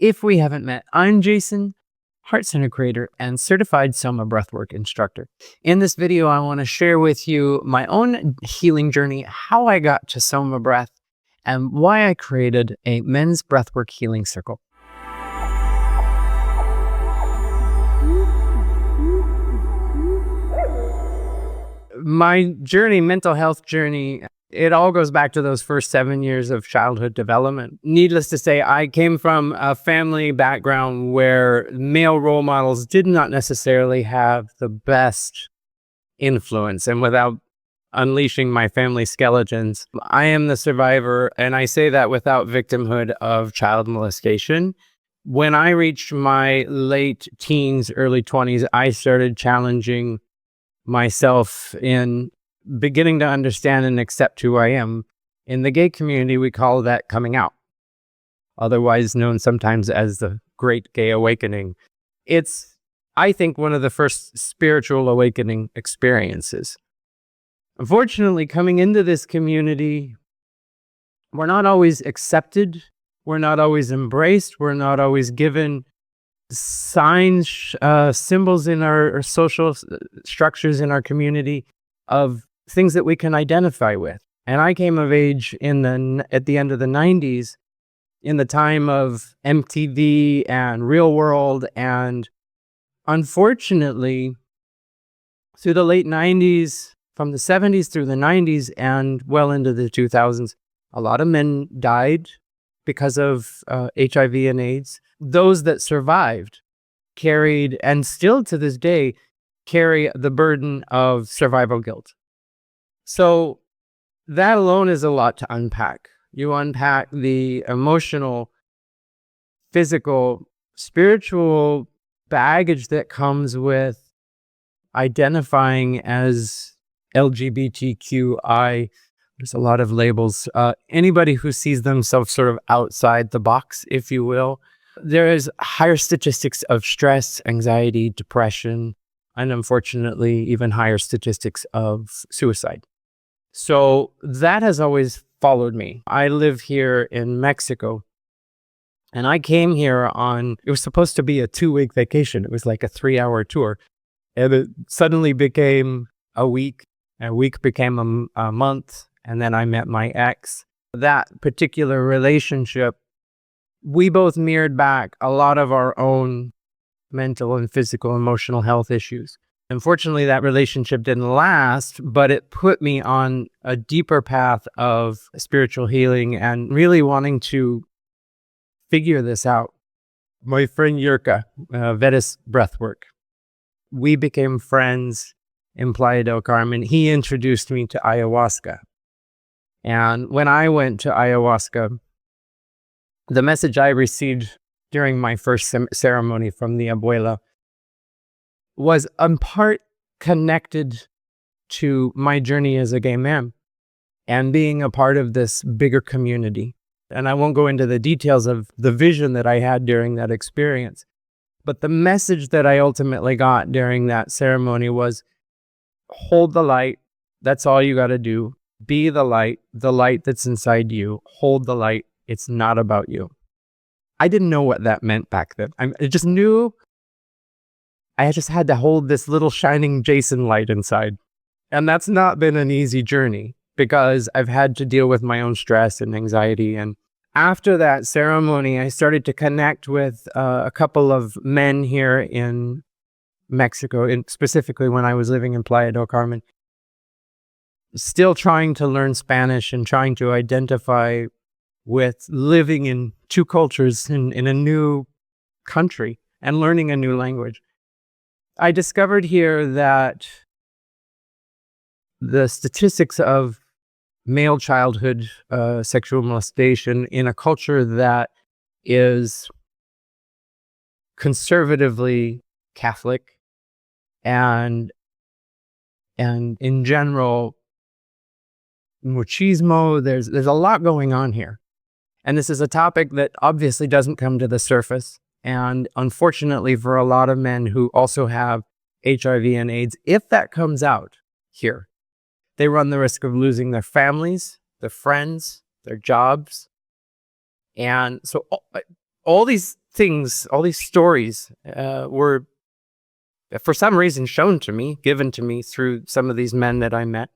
If we haven't met, I'm Jason, Heart Center creator and certified SOMA Breathwork instructor. In this video, I want to share with you my own healing journey, how I got to SOMA Breath, and why I created a men's breathwork healing circle. My journey, mental health journey, it all goes back to those first 7 years of childhood development. Needless to say, I came from a family background where male role models did not necessarily have the best influence. And without unleashing my family skeletons, I am the survivor, and I say that without victimhood, of child molestation. When I reached my late teens, early 20s, I started challenging myself in beginning to understand and accept who I am. In the gay community, we call that coming out, otherwise known sometimes as the Great Gay Awakening. It's, I think, one of the first spiritual awakening experiences. Unfortunately, coming into this community, we're not always accepted, we're not always embraced, we're not always given signs, symbols in our social structures in our community of things that we can identify with. And I came of age at the end of the 90s, in the time of MTV and Real World, and unfortunately, through the late 90s, from the 70s through the 90s and well into the 2000s, a lot of men died because of HIV and AIDS. Those that survived carried, and still to this day, carry the burden of survival guilt. So that alone is a lot to unpack. You unpack the emotional, physical, spiritual baggage that comes with identifying as LGBTQI. There's a lot of labels. Anybody who sees themselves sort of outside the box, if you will. There is higher statistics of stress, anxiety, depression, and unfortunately, even higher statistics of suicide. So that has always followed me. I live here in Mexico, and I came here it was supposed to be a 2-week vacation. It was like a 3-hour tour, and it suddenly became a week. A week became a month, and then I met my ex. That particular relationship, we both mirrored back a lot of our own mental and physical, emotional health issues. Unfortunately, that relationship didn't last, but it put me on a deeper path of spiritual healing and really wanting to figure this out. My friend Yurka, Vedis Breathwork, we became friends in Playa del Carmen. He introduced me to ayahuasca. And when I went to ayahuasca, the message I received during my first ceremony from the abuela was in part connected to my journey as a gay man and being a part of this bigger community. And I won't go into the details of the vision that I had during that experience, but the message that I ultimately got during that ceremony was, hold the light. That's all you got to do. Be the light that's inside you. Hold the light. It's not about you. I didn't know what that meant back then. I just knew I just had to hold this little shining Jason light inside. And that's not been an easy journey because I've had to deal with my own stress and anxiety. And after that ceremony, I started to connect with a couple of men here in Mexico, and specifically when I was living in Playa del Carmen, still trying to learn Spanish and trying to identify with living in two cultures in a new country and learning a new language. I discovered here that the statistics of male childhood sexual molestation in a culture that is conservatively Catholic and in general machismo, there's a lot going on here. And this is a topic that obviously doesn't come to the surface. And unfortunately for a lot of men who also have HIV and AIDS, if that comes out here, they run the risk of losing their families, their friends, their jobs. And so all these things, all these stories were, for some reason, shown to me, given to me through some of these men that I met.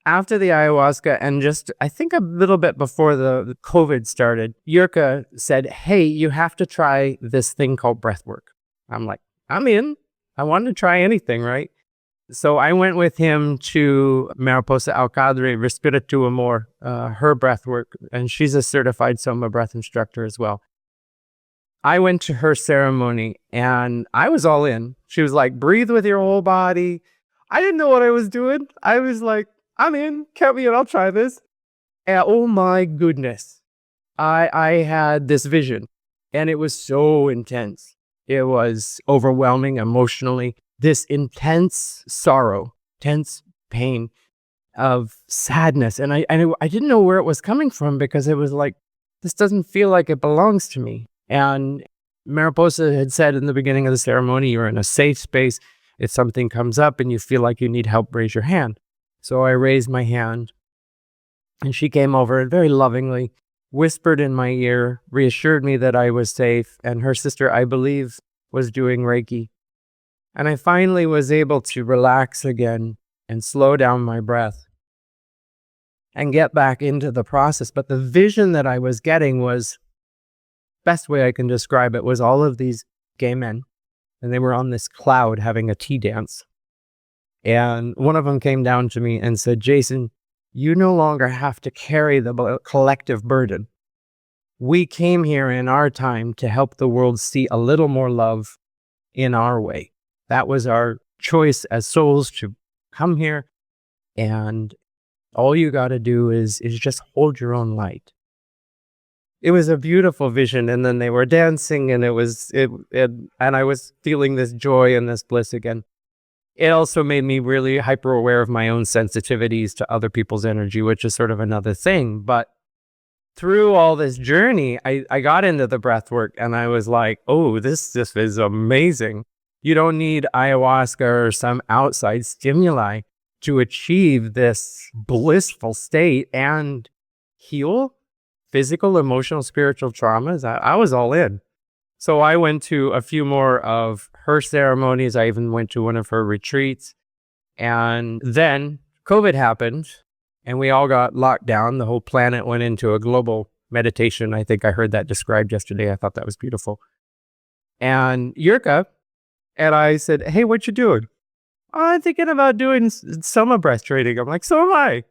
After the ayahuasca, and just, I think a little bit before the COVID started, Yurka said, hey, you have to try this thing called breathwork. I'm like, I'm in. I wanted to try anything, right? So I went with him to Mariposa Alcadre, Respira tu Amor, her breathwork, and she's a certified SOMA Breath instructor as well. I went to her ceremony and I was all in. She was like, breathe with your whole body. I didn't know what I was doing. I was like, I'm in, count me in, I'll try this. And oh my goodness, I had this vision and it was so intense. It was overwhelming emotionally. This intense sorrow, intense pain of sadness. And I didn't know where it was coming from, because it was like, this doesn't feel like it belongs to me. And Mariposa had said in the beginning of the ceremony, you're in a safe space. If something comes up and you feel like you need help, raise your hand. So I raised my hand and she came over and very lovingly whispered in my ear, reassured me that I was safe. And her sister, I believe, was doing Reiki. And I finally was able to relax again and slow down my breath and get back into the process. But the vision that I was getting was, best way I can describe it, was all of these gay men, and they were on this cloud having a tea dance. And one of them came down to me and said, Jason, you no longer have to carry the collective burden. We came here in our time to help the world see a little more love in our way. That was our choice as souls, to come here, and all you got to do is just hold your own light. It was a beautiful vision. And then they were dancing, and and I was feeling this joy and this bliss again. It also made me really hyper aware of my own sensitivities to other people's energy, which is sort of another thing. But through all this journey, I got into the breath work, and I was like, oh, this is amazing. You don't need ayahuasca or some outside stimuli to achieve this blissful state and heal physical, emotional, spiritual traumas. I was all in. So I went to a few more of her ceremonies. I even went to one of her retreats. And then COVID happened and we all got locked down. The whole planet went into a global meditation. I think I heard that described yesterday. I thought that was beautiful. And Yurka and I said, hey, what you doing? I'm thinking about doing SOMA Breath training. I'm like, so am I.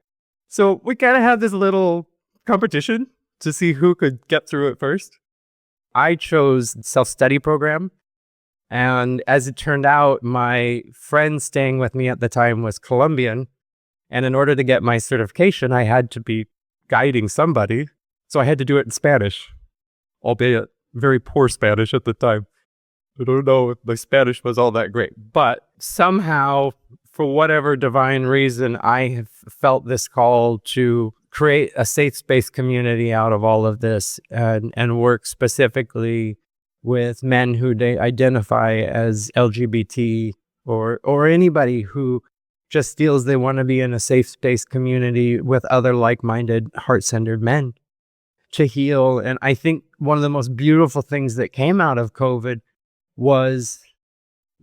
So we kind of had this little competition to see who could get through it first. I chose self-study program. And as it turned out, my friend staying with me at the time was Colombian. And in order to get my certification, I had to be guiding somebody. So I had to do it in Spanish, albeit very poor Spanish at the time. I don't know if my Spanish was all that great. But somehow, for whatever divine reason, I have felt this call to create a safe space community out of all of this, and work specifically with men who identify as LGBT, or anybody who just feels they want to be in a safe space community with other like-minded, heart-centered men to heal. And I think one of the most beautiful things that came out of COVID was,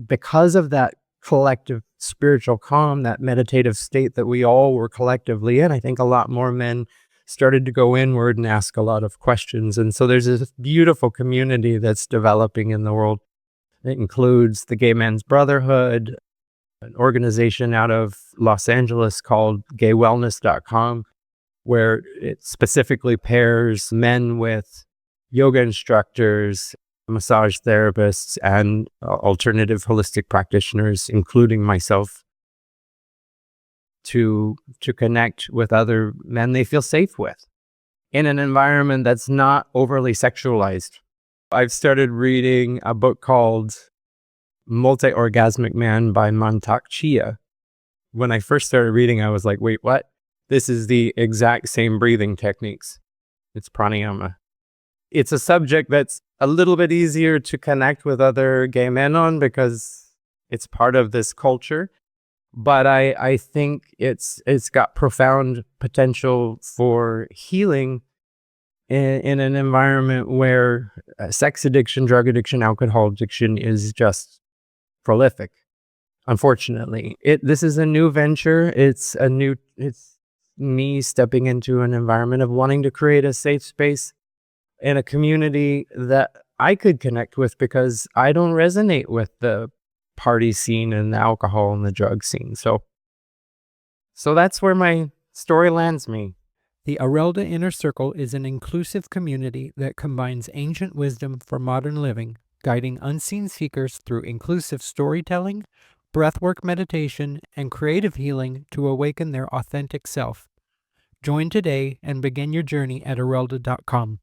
because of that collective spiritual calm, that meditative state that we all were collectively in, I think a lot more men started to go inward and ask a lot of questions. And so there's this beautiful community that's developing in the world. It includes the Gay Men's Brotherhood, an organization out of Los Angeles called gaywellness.com, where it specifically pairs men with yoga instructors, massage therapists, and alternative holistic practitioners, including myself, to connect with other men they feel safe with in an environment that's not overly sexualized. I've started reading a book called Multi-Orgasmic Man by Mantak Chia. When I first started reading, I was like, wait, what? This is the exact same breathing techniques. It's pranayama. It's a subject that's a little bit easier to connect with other gay men on because it's part of this culture. But I think it's got profound potential for healing in an environment where sex addiction, drug addiction, alcohol addiction is just prolific. Unfortunately, this is a new venture. It's me stepping into an environment of wanting to create a safe space in a community that I could connect with, because I don't resonate with the party scene and the alcohol and the drug scene. So that's where my story lands me. The Aurelda Inner Circle is an inclusive community that combines ancient wisdom for modern living, guiding unseen seekers through inclusive storytelling, breathwork meditation, and creative healing to awaken their authentic self. Join today and begin your journey at Aurelda.com.